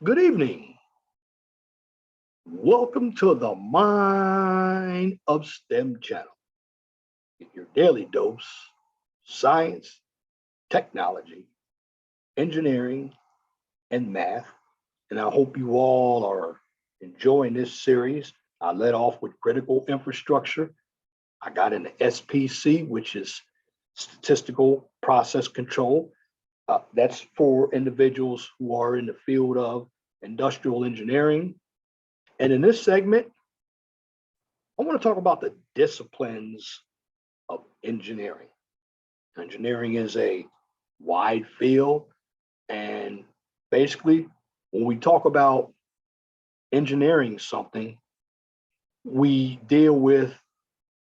Good evening. Welcome to the Mind of STEM channel. Get your daily dose, science, technology, engineering, and math. And I hope you all are enjoying this series. I led off with critical infrastructure. I got into SPC, which is statistical process control. That's for individuals who are in the field of industrial engineering. And in this segment, I want to talk about the disciplines of engineering. Engineering is a wide field. And basically, when we talk about engineering something, we deal with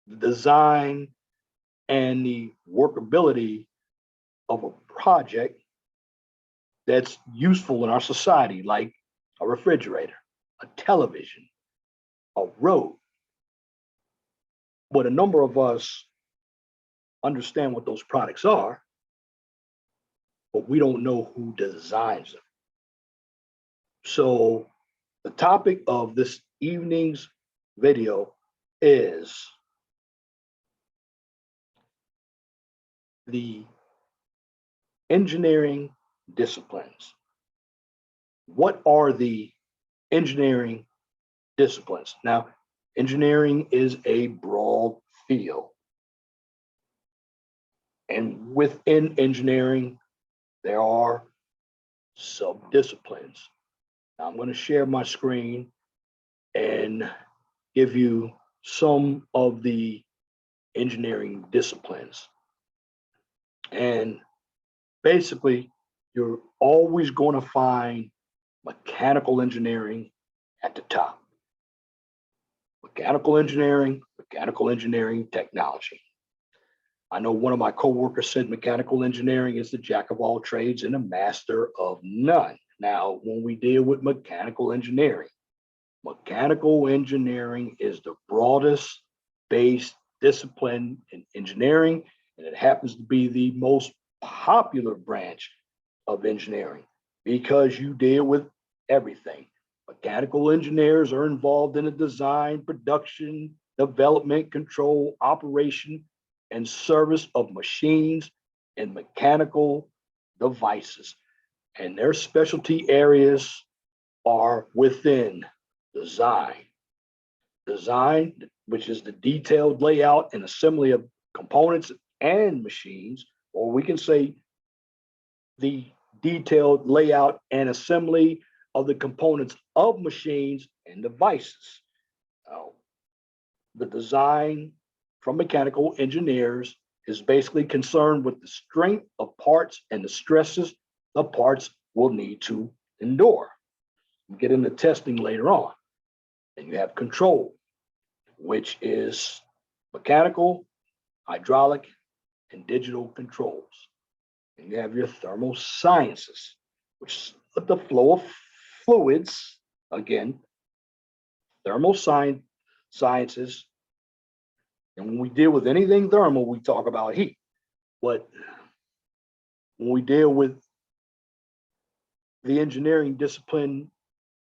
the design and the workability of a project that's useful in our society, like a refrigerator, a television, a road. But a number of us understand what those products are, but we don't know who designs them. So the topic of this evening's video is the engineering disciplines. What are the engineering disciplines? Now, engineering is a broad field. And within engineering, there are sub-disciplines. Now, I'm going to share my screen and give you some of the engineering disciplines. And basically, you're always going to find mechanical engineering at the top. Mechanical engineering technology. I know one of my coworkers said mechanical engineering is the jack of all trades and a master of none. Now, when we deal with mechanical engineering is the broadest based discipline in engineering, and it happens to be the most popular branch of engineering because you deal with everything. Mechanical engineers are involved in the design, production, development, control, operation, and service of machines and mechanical devices. And their specialty areas are within design. Design, which is the detailed layout and assembly of components and machines, or we can say the detailed layout and assembly of the components of machines and devices. Now, the design from mechanical engineers is basically concerned with the strength of parts and the stresses the parts will need to endure. We get into testing later on. And you have control, which is mechanical, hydraulic, and digital controls. And you have your thermal sciences, which is the flow of fluids. Again, thermal sciences. And when we deal with anything thermal, we talk about heat. But when we deal with the engineering discipline,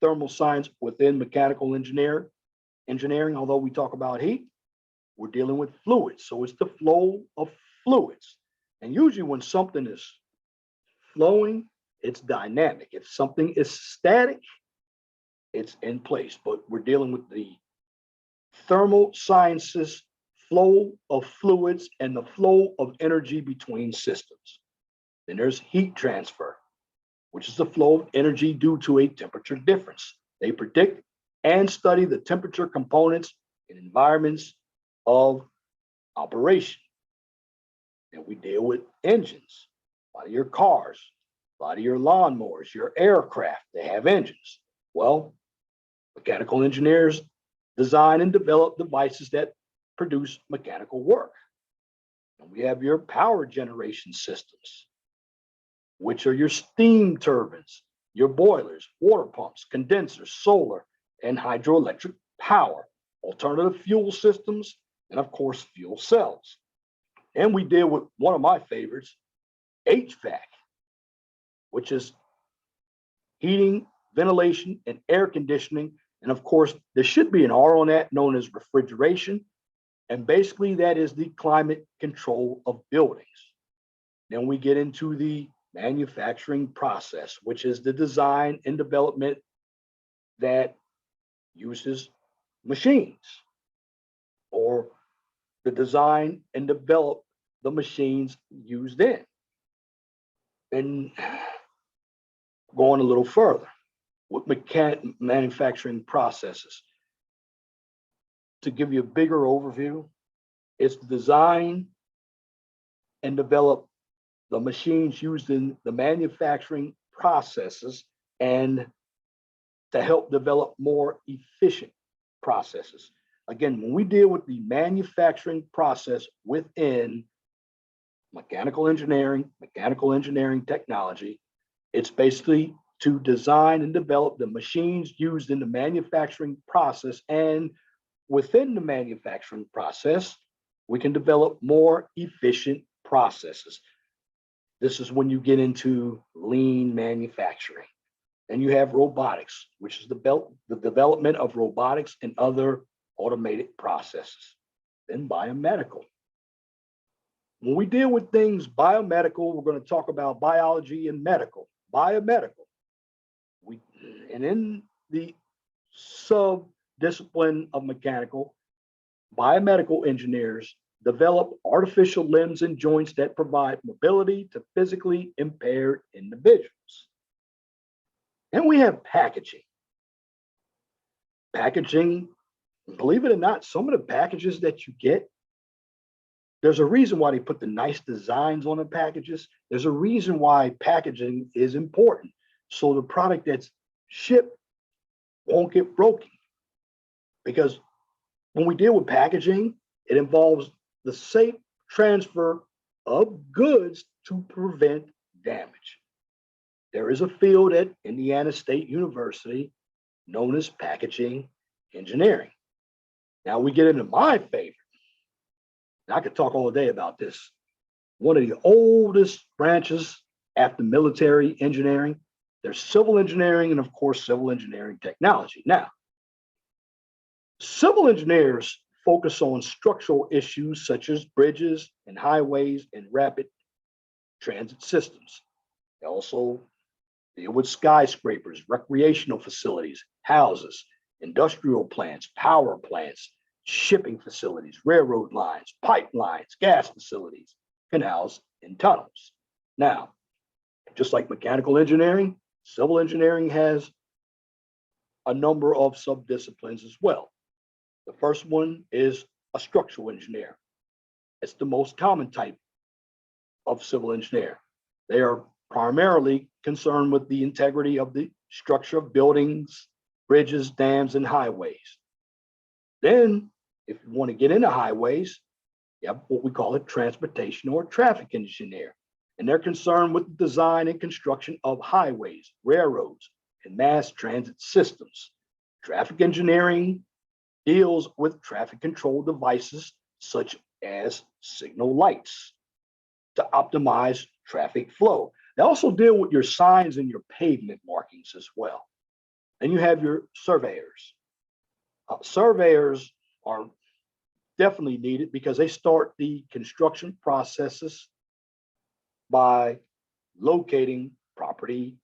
thermal science within mechanical engineering, although we talk about heat, we're dealing with fluids. So it's the flow of fluids. And usually when something is flowing, it's dynamic. If something is static, it's in place. But we're dealing with the thermal sciences, flow of fluids, and the flow of energy between systems. Then there's heat transfer, which is the flow of energy due to a temperature difference. They predict and study the temperature components in environments of operation. And we deal with engines. A lot of your cars, a lot of your lawnmowers, your aircraft, they have engines. Well, mechanical engineers design and develop devices that produce mechanical work. And we have your power generation systems, which are your steam turbines, your boilers, water pumps, condensers, solar, and hydroelectric power, alternative fuel systems, and of course, fuel cells. And we deal with one of my favorites, HVAC, which is heating, ventilation and air conditioning. And of course, there should be an R on that, known as refrigeration. And basically, that is the climate control of buildings. Then we get into the manufacturing process, which is the design and development that uses machines, or the design and develop the machines used in. And going a little further with manufacturing processes, to give you a bigger overview, it's design and develop the machines used in the manufacturing processes, and to help develop more efficient processes. Again, when we deal with the manufacturing process within mechanical engineering technology, it's basically to design and develop the machines used in the manufacturing process. And within the manufacturing process, we can develop more efficient processes. This is when you get into lean manufacturing. And you have robotics, which is the development of robotics and other automated processes. Then biomedical. When we deal with things biomedical, we're going to talk about biology and medical. Biomedical. And in the sub-discipline of mechanical, biomedical engineers develop artificial limbs and joints that provide mobility to physically impaired individuals. And we have packaging. Packaging, believe it or not, some of the packages that you get, there's a reason why they put the nice designs on the packages. There's a reason why packaging is important. So the product that's shipped won't get broken. Because when we deal with packaging, it involves the safe transfer of goods to prevent damage. There is a field at Indiana State University known as packaging engineering. Now we get into my favorite. And I could talk all day about this. One of the oldest branches after military engineering, there's civil engineering and of course, civil engineering technology. Now, civil engineers focus on structural issues such as bridges and highways and rapid transit systems. They also deal with skyscrapers, recreational facilities, houses, industrial plants, power plants, shipping facilities, railroad lines, pipelines, gas facilities, canals, and tunnels. Now, just like mechanical engineering, civil engineering has a number of subdisciplines as well. The first one is a structural engineer. It's the most common type of civil engineer. They are primarily concerned with the integrity of the structure of buildings, bridges, dams, and highways. Then, if you want to get into highways, you have what we call a transportation or traffic engineer. And they're concerned with the design and construction of highways, railroads, and mass transit systems. Traffic engineering deals with traffic control devices such as signal lights to optimize traffic flow. They also deal with your signs and your pavement markings as well. And you have your surveyors. Surveyors are definitely needed because they start the construction processes by locating property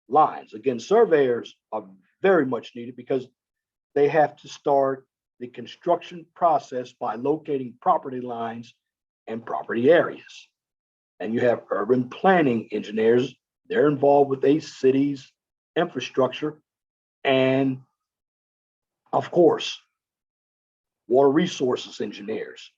lines. Again, surveyors are very much needed because they have to start the construction process by locating property lines and property areas. And you have urban planning engineers. They're involved with a city's infrastructure. And of course, water resources engineers.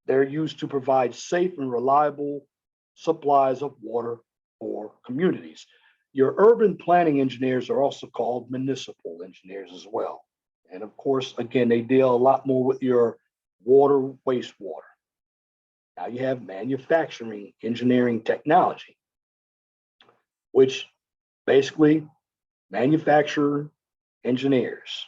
They're used to provide safe and reliable supplies of water for communities. Your urban planning engineers are also called municipal engineers as well. And of course, again, they deal a lot more with your water, wastewater. Now you have manufacturing engineering technology, which basically manufacturer engineers.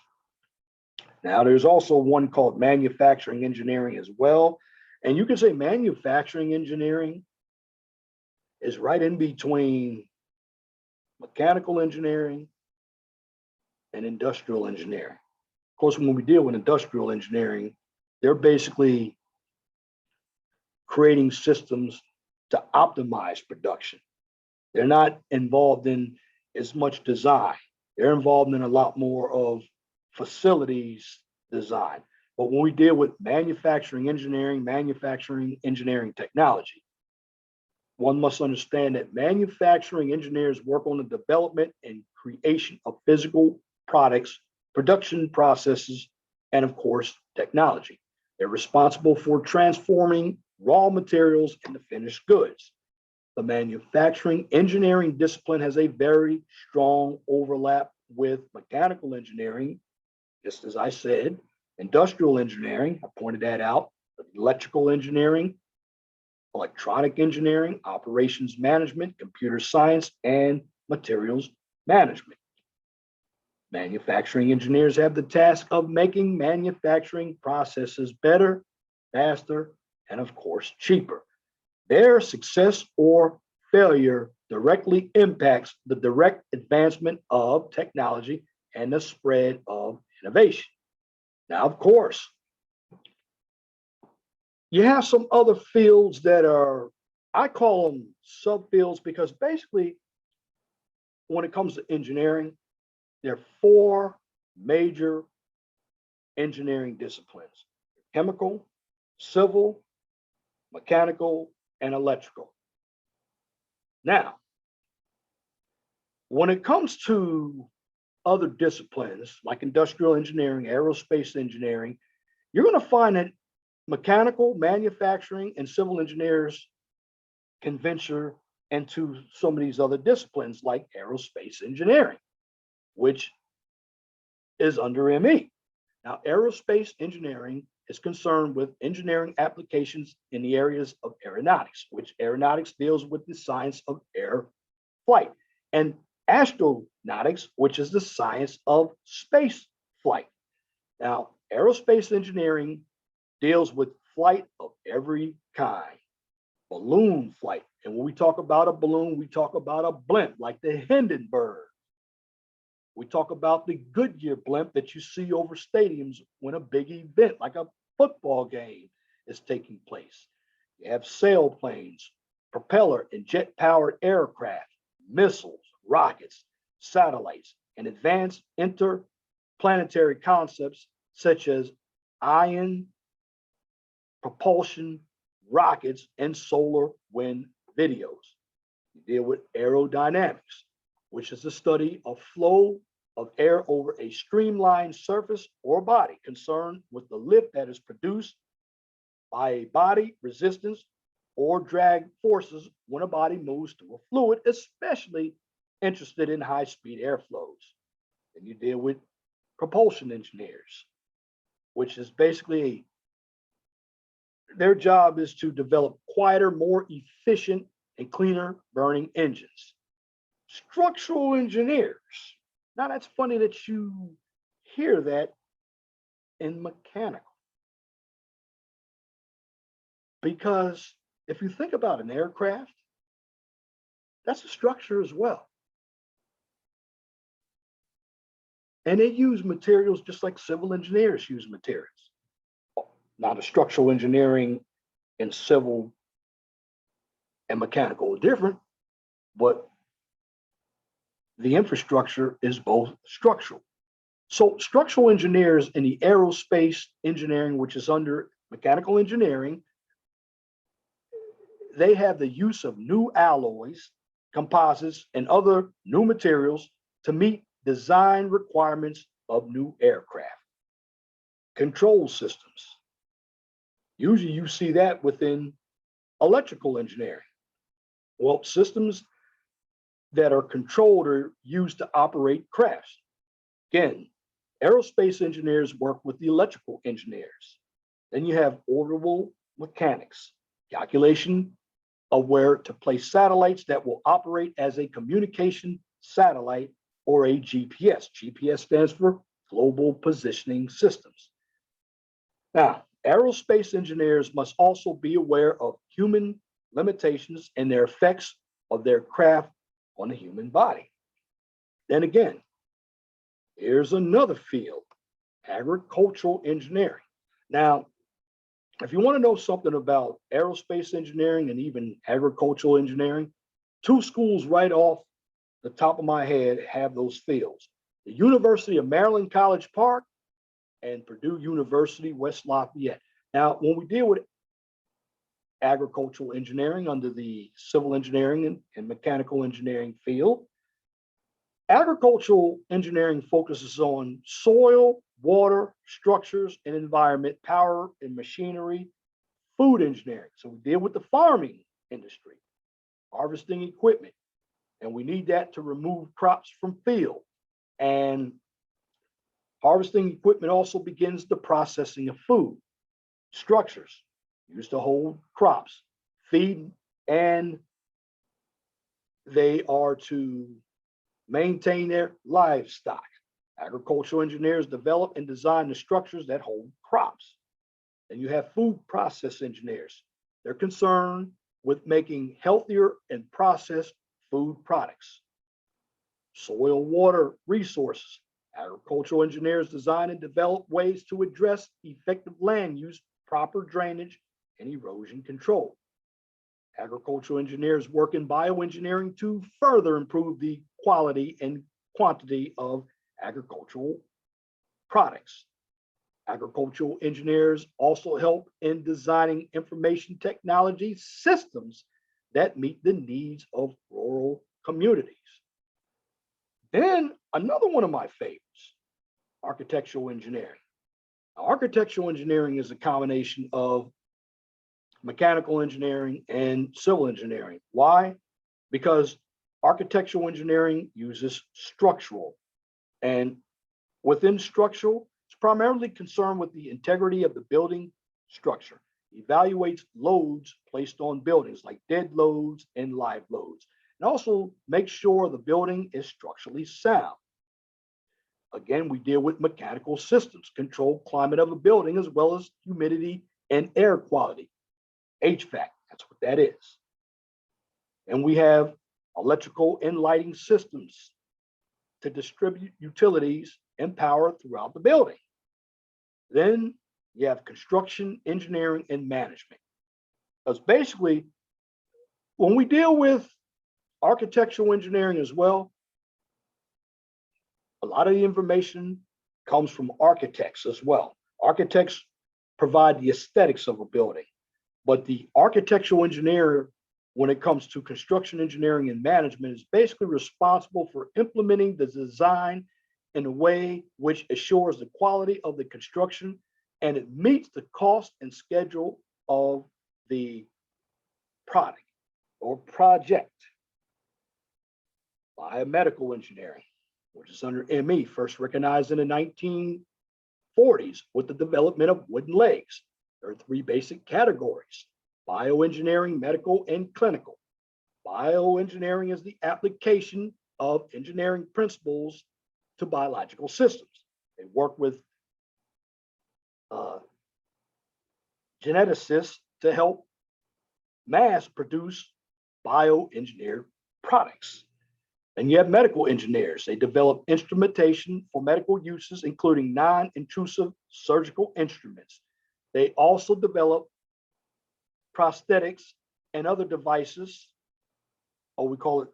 Now there's also one called manufacturing engineering as well. And you can say manufacturing engineering is right in between mechanical engineering, and industrial engineering. Of course, when we deal with industrial engineering, they're basically creating systems to optimize production. They're not involved in as much design. They're involved in a lot more of facilities design. But when we deal with manufacturing engineering technology, one must understand that manufacturing engineers work on the development and creation of physical products, production processes, and of course, technology. They're responsible for transforming raw materials into finished goods. The manufacturing engineering discipline has a very strong overlap with mechanical engineering, just as I said, industrial engineering, I pointed that out, electrical engineering, electronic engineering, operations management, computer science, and materials management. Manufacturing engineers have the task of making manufacturing processes better, faster, and of course, cheaper. Their success or failure directly impacts the direct advancement of technology and the spread of innovation. Now, of course, you have some other fields that are, I call them subfields, because basically, when it comes to engineering, there are four major engineering disciplines: chemical, civil, mechanical, and electrical. Now, when it comes to other disciplines like industrial engineering, aerospace engineering, you're going to find that mechanical, manufacturing, and civil engineers can venture into some of these other disciplines like aerospace engineering, which is under ME. Now, aerospace engineering is concerned with engineering applications in the areas of aeronautics, which aeronautics deals with the science of air flight, and astronautics, which is the science of space flight. Now, aerospace engineering deals with flight of every kind, balloon flight. And when we talk about a balloon, we talk about a blimp like the Hindenburg. We talk about the Goodyear blimp that you see over stadiums when a big event like a football game is taking place. You have sailplanes, propeller and jet powered aircraft, missiles, rockets, satellites, and advanced interplanetary concepts such as ion propulsion, rockets, and solar wind videos. You deal with aerodynamics, which is the study of flow of air over a streamlined surface or body, concerned with the lift that is produced by a body, resistance, or drag forces when a body moves through a fluid, especially interested in high-speed airflows. And you deal with propulsion engineers, which is basically their job is to develop quieter, more efficient, and cleaner burning engines. Structural engineers. Now, that's funny that you hear that in mechanical. Because if you think about an aircraft, that's a structure as well. And they use materials just like civil engineers use materials. Now, the structural engineering and civil and mechanical are different, but the infrastructure is both structural. So structural engineers in the aerospace engineering, which is under mechanical engineering, they have the use of new alloys, composites, and other new materials to meet design requirements of new aircraft. Control systems. Usually you see that within electrical engineering. Well, systems that are controlled are used to operate crafts. Again, aerospace engineers work with the electrical engineers. Then you have orbital mechanics, calculation of where to place satellites that will operate as a communication satellite or a GPS. GPS stands for Global Positioning Systems. Now, aerospace engineers must also be aware of human limitations and their effects of their craft on the human body. Then again, here's another field, agricultural engineering. Now, if you want to know something about aerospace engineering and even agricultural engineering, two schools right off the top of my head have those fields. The University of Maryland College Park and Purdue University, West Lafayette. Now, when we deal with agricultural engineering under the civil engineering and mechanical engineering field, agricultural engineering focuses on soil, water, structures and environment, power and machinery, food engineering. So we deal with the farming industry, harvesting equipment, and we need that to remove crops from field. And harvesting equipment also begins the processing of food, structures used to hold crops, feed, and they are to maintain their livestock. Agricultural engineers develop and design the structures that hold crops. Then you have food process engineers. They're concerned with making healthier and processed food products. Soil water resources. Agricultural engineers design and develop ways to address effective land use, proper drainage, and erosion control. Agricultural engineers work in bioengineering to further improve the quality and quantity of agricultural products. Agricultural engineers also help in designing information technology systems that meet the needs of rural communities. Then another one of my favorites, architectural engineering. Now, architectural engineering is a combination of mechanical engineering and civil engineering. Why? Because architectural engineering uses structural, and within structural, it's primarily concerned with the integrity of the building structure, evaluates loads placed on buildings like dead loads and live loads, and also make sure the building is structurally sound. Again, we deal with mechanical systems, control climate of a building as well as humidity and air quality. HVAC, that's what that is. And we have electrical and lighting systems to distribute utilities and power throughout the building. Then you have construction, engineering, and management. Because basically, when we deal with architectural engineering as well, a lot of the information comes from architects as well. Architects provide the aesthetics of a building, but the architectural engineer, when it comes to construction engineering and management, is basically responsible for implementing the design in a way which assures the quality of the construction and it meets the cost and schedule of the product or project. Biomedical engineering, which is under ME, first recognized in the 1940s with the development of wooden legs. There are three basic categories: bioengineering, medical, and clinical. Bioengineering is the application of engineering principles to biological systems. They work with geneticists to help mass produce bioengineered products. And you have medical engineers. They develop instrumentation for medical uses, including non-intrusive surgical instruments. They also develop prosthetics and other devices, or we call it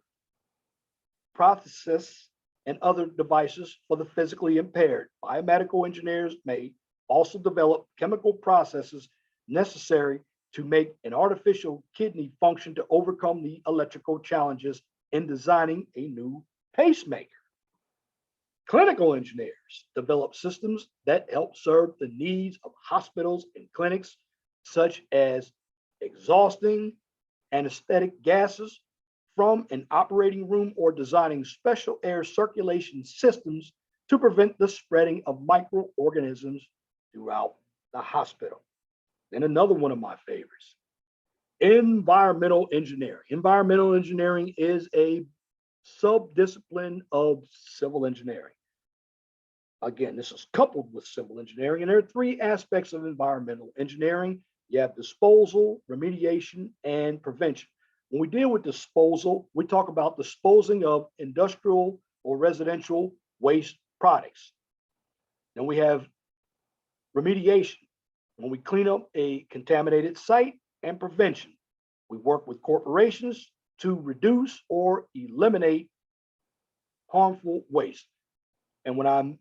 prostheses and other devices for the physically impaired. Biomedical engineers may also develop chemical processes necessary to make an artificial kidney function to overcome the electrical challenges in designing a new pacemaker. Clinical engineers develop systems that help serve the needs of hospitals and clinics, such as exhausting anesthetic gases from an operating room or designing special air circulation systems to prevent the spreading of microorganisms throughout the hospital. And another one of my favorites, environmental engineering. Environmental engineering is a subdiscipline of civil engineering. Again, this is coupled with civil engineering, and there are three aspects of environmental engineering. You have disposal, remediation, and prevention. When we deal with disposal, we talk about disposing of industrial or residential waste products. Then we have remediation, when we clean up a contaminated site, and prevention. We work with corporations to reduce or eliminate harmful waste. And when I'm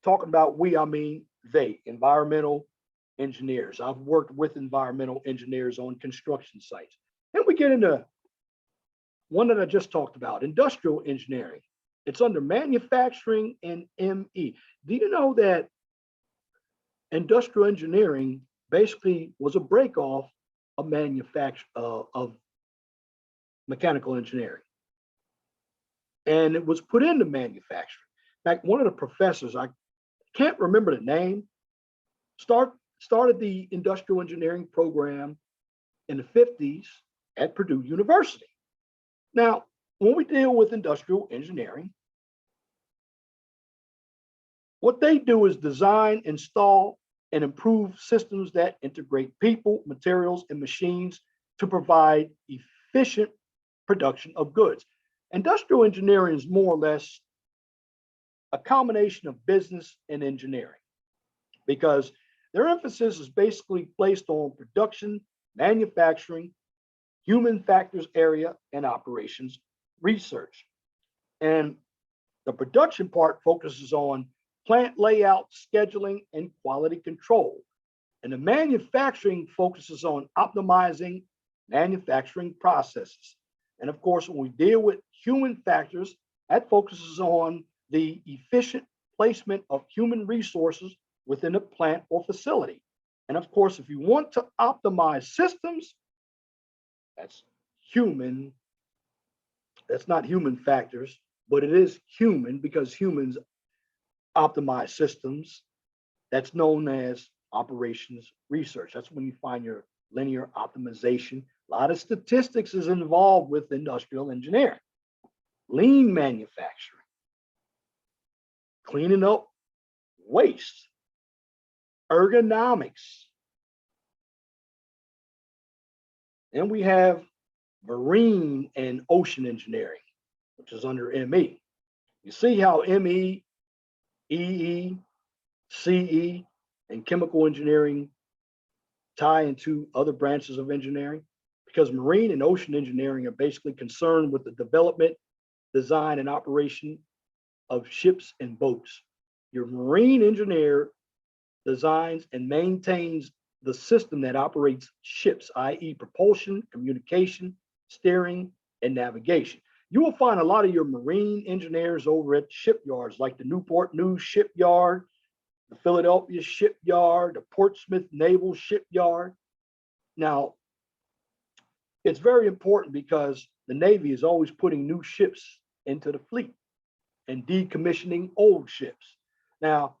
talking about we, I mean they, environmental engineers. I've worked with environmental engineers on construction sites. Then we get into one that I just talked about, industrial engineering. It's under manufacturing and ME. Do you know that industrial engineering basically was a break off of of mechanical engineering? And it was put into manufacturing. In fact, one of the professors, I can't remember the name, started the industrial engineering program in the 50s at Purdue University. Now, when we deal with industrial engineering, what they do is design, install, and improve systems that integrate people, materials, and machines to provide efficient production of goods. Industrial engineering is more or less a combination of business and engineering because their emphasis is basically placed on production, manufacturing, human factors area, and operations research. And the production part focuses on plant layout, scheduling, and quality control. And the manufacturing focuses on optimizing manufacturing processes. And of course, when we deal with human factors, that focuses on the efficient placement of human resources within a plant or facility. And of course, if you want to optimize systems, that's human. That's not human factors, but it is human because humans optimize systems. That's known as operations research. That's when you find your linear optimization. A lot of statistics is involved with industrial engineering. Lean manufacturing, cleaning up waste, ergonomics. Then we have marine and ocean engineering, which is under ME. You see how ME, EE, CE, and chemical engineering tie into other branches of engineering? Because marine and ocean engineering are basically concerned with the development, design, and operation of ships and boats. Your marine engineer designs and maintains the system that operates ships, i.e. propulsion, communication, steering, and navigation. You will find a lot of your marine engineers over at shipyards like the Newport News Shipyard, the Philadelphia Shipyard, the Portsmouth Naval Shipyard. Now, it's very important because the Navy is always putting new ships into the fleet and decommissioning old ships. Now,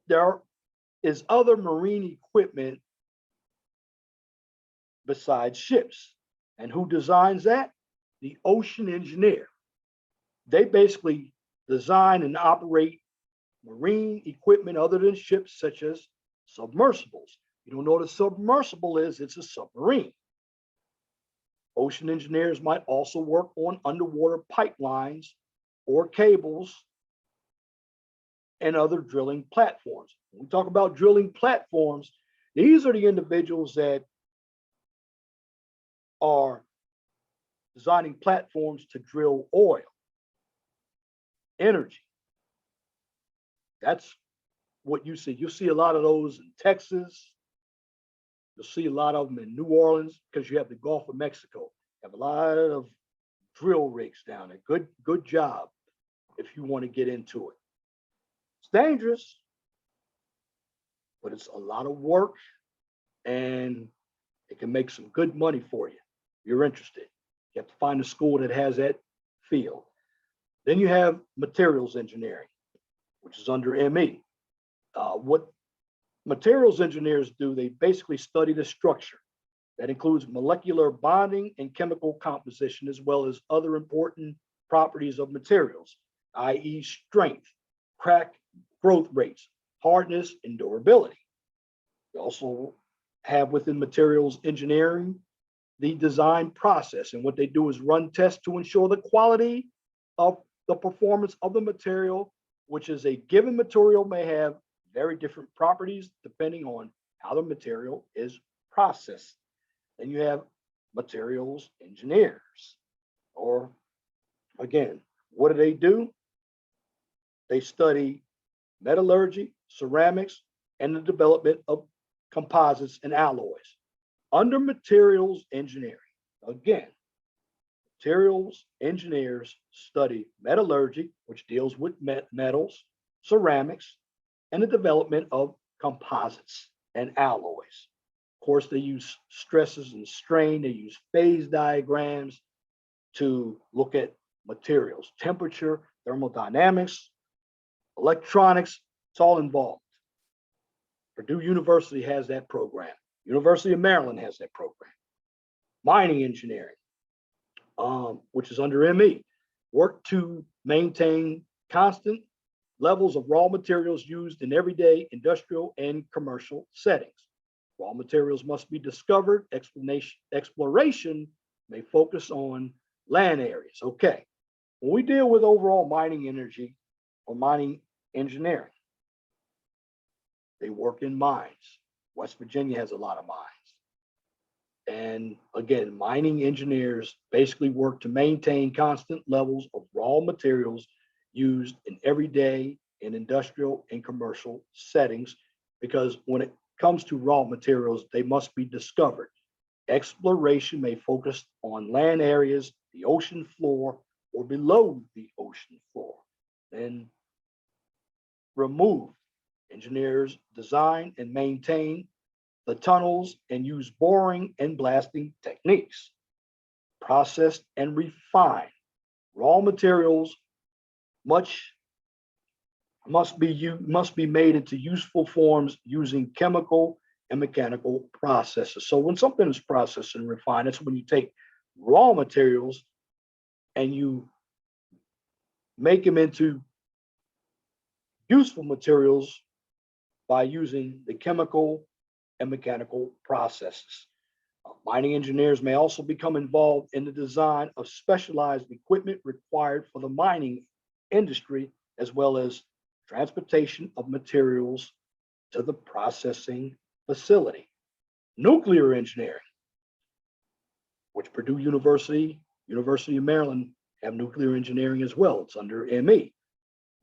there is other marine equipment besides ships. And who designs that? The ocean engineer. They basically design and operate marine equipment other than ships, such as submersibles. You don't know what a submersible is, it's a submarine. Ocean engineers might also work on underwater pipelines or cables and other drilling platforms. When we talk about drilling platforms, these are the individuals that are designing platforms to drill oil, energy. That's what you see. You'll see a lot of those in Texas. You'll see a lot of them in New Orleans because you have the Gulf of Mexico. You have a lot of drill rigs down there. Good job if you want to get into it. It's dangerous, but it's a lot of work and it can make some good money for you. If you're interested. You have to find a school that has that field. Then you have materials engineering, which is under ME. What materials engineers do, they basically study the structure. That includes molecular bonding and chemical composition, as well as other important properties of materials, i.e. strength, crack growth rates, hardness, and durability. We also have within materials engineering the design process. And what they do is run tests to ensure the quality of the performance of the material, which is a given material may have very different properties depending on how the material is processed. Then you have materials engineers, or again, what do? They study metallurgy, ceramics, and the development of composites and alloys. Under materials engineering, again, materials engineers study metallurgy, which deals with metals, ceramics, and the development of composites and alloys. Of course, they use stresses and strain, they use phase diagrams to look at materials, temperature, thermodynamics, electronics, it's all involved. Purdue University has that program. University of Maryland has that program. Mining engineering, which is under ME, work to maintain constant levels of raw materials used in everyday industrial and commercial settings. Raw materials must be discovered. Exploration may focus on land areas. Okay, when we deal with overall mining energy or mining engineering, they work in mines. West Virginia has a lot of mines. And again, mining engineers basically work to maintain constant levels of raw materials used in everyday and industrial and commercial settings, because when it comes to raw materials, they must be discovered. Exploration may focus on land areas, the ocean floor, or below the ocean floor. And remove. Engineers design and maintain the tunnels and use boring and blasting techniques. Process and refine. Raw materials must be made into useful forms using chemical and mechanical processes. So when something is processed and refined, that's when you take raw materials and you make them into useful materials by using the chemical and mechanical processes. Mining engineers may also become involved in the design of specialized equipment required for the mining industry, as well as transportation of materials to the processing facility. Nuclear engineering, which Purdue University, University of Maryland have nuclear engineering as well. It's under ME,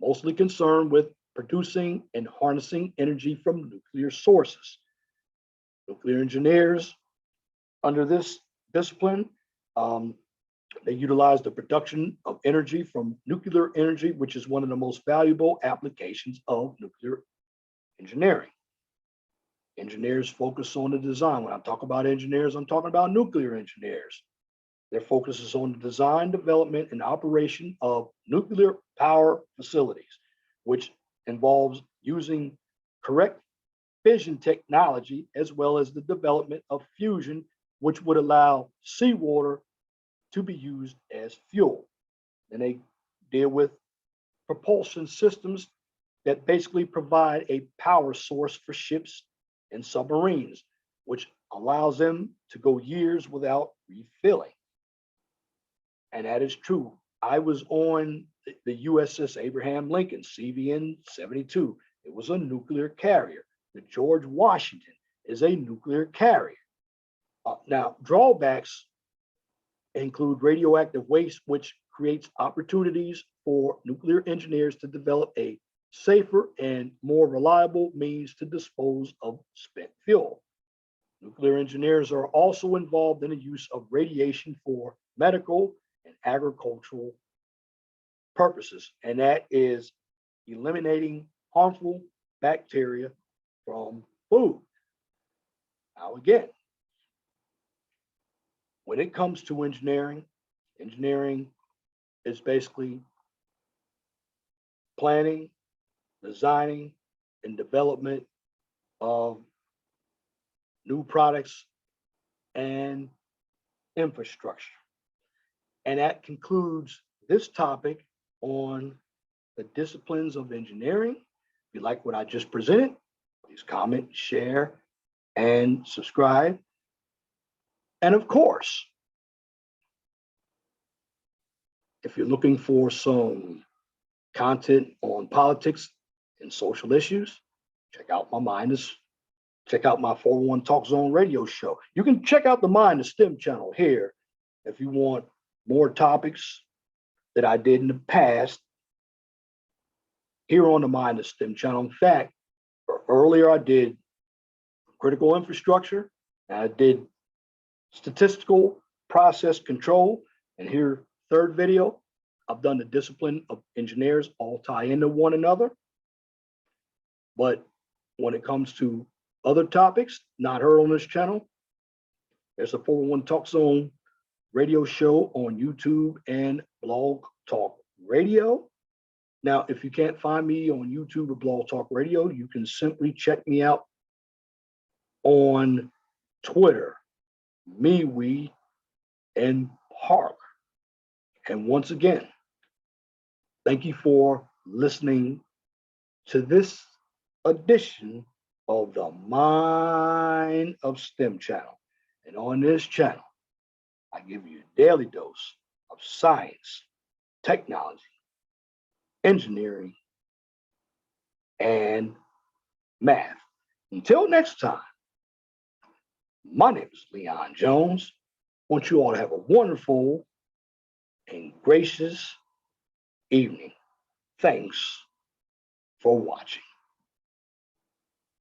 mostly concerned with producing and harnessing energy from nuclear sources. Nuclear engineers under this discipline, they utilize the production of energy from nuclear energy, which is one of the most valuable applications of nuclear engineering. Engineers focus on the design. When I talk about engineers, I'm talking about nuclear engineers. Their focus is on the design, development, and operation of nuclear power facilities, which involves using correct fission technology, as well as the development of fusion, which would allow seawater to be used as fuel. And they deal with propulsion systems that basically provide a power source for ships and submarines, which allows them to go years without refilling. And that is true. I was on the USS Abraham Lincoln, CVN 72. It was a nuclear carrier. The George Washington is a nuclear carrier. Now, drawbacks include radioactive waste, which creates opportunities for nuclear engineers to develop a safer and more reliable means to dispose of spent fuel. Nuclear engineers are also involved in the use of radiation for medical and agricultural purposes, and that is eliminating harmful bacteria from food. Now, again, when it comes to engineering, engineering is basically planning, designing, and development of new products and infrastructure. And that concludes this topic on the disciplines of engineering. If you like what I just presented, please comment, share, and subscribe. And of course, if you're looking for some content on politics and social issues, check out check out my 401 Talk Zone radio show. You can check out the Mind of STEM channel here if you want more topics that I did in the past here on the Mind of STEM channel. In fact, earlier I did critical infrastructure, and I did statistical process control, and here, third video, I've done the discipline of engineers, all tie into one another. But when it comes to other topics not heard on this channel, there's a 401 Talk Zone radio show on YouTube and Blog Talk Radio. Now, if you can't find me on YouTube or Blog Talk Radio, you can simply check me out on Twitter, MeWe, and Park. And once again, thank you for listening to this edition of the Mind of STEM channel. And on this channel, I give you a daily dose of science, technology, engineering, and math. Until next time, my name is Leon Jones. I want you all to have a wonderful and gracious evening. Thanks for watching.